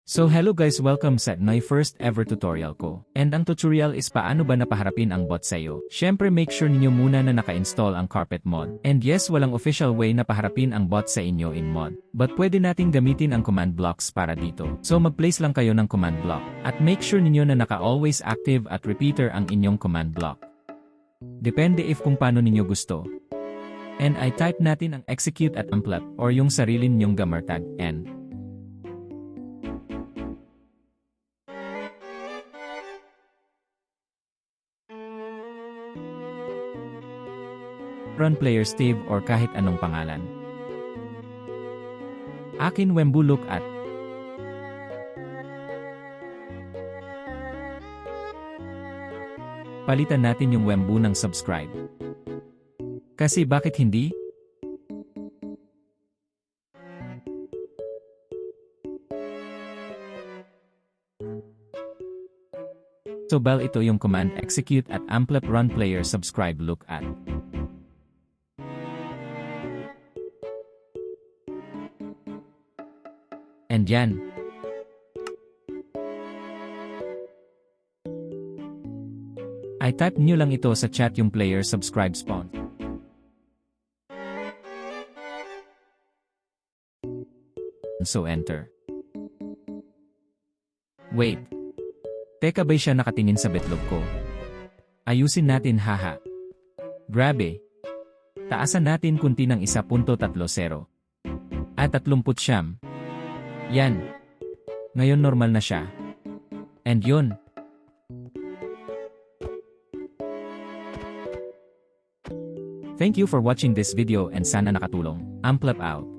So hello guys, welcome sa my first ever tutorial ko. And ang tutorial is paano ba napaharapin ang bot sa'yo. Syempre make sure ninyo muna na naka-install ang carpet mod. And yes, walang official way na paharapin ang bot sa inyo in mod. But pwede nating gamitin ang command blocks para dito. So mag-place lang kayo ng command block. At make sure ninyo na naka-always active at repeater ang inyong command block. Depende if kung paano ninyo gusto. And I type natin ang execute at amplap or yung sarili ninyong gamertag and run player Steve or kahit anong pangalan. Akin Wembu look at. Palitan natin yung Wembu ng subscribe. Kasi bakit hindi? So bal ito yung command execute at amplap run player subscribe look at. And yan. I type nyo lang ito sa chat yung player subscribe spawn. So enter. Wait. Teka ba'y siya nakatingin sa betlog ko? Ayusin natin haha. Grabe. Taasan natin kunti ng 1.30. At 30. Yan. Ngayon normal na siya. And yun. Thank you for watching this video and sana nakatulong. Amplap out.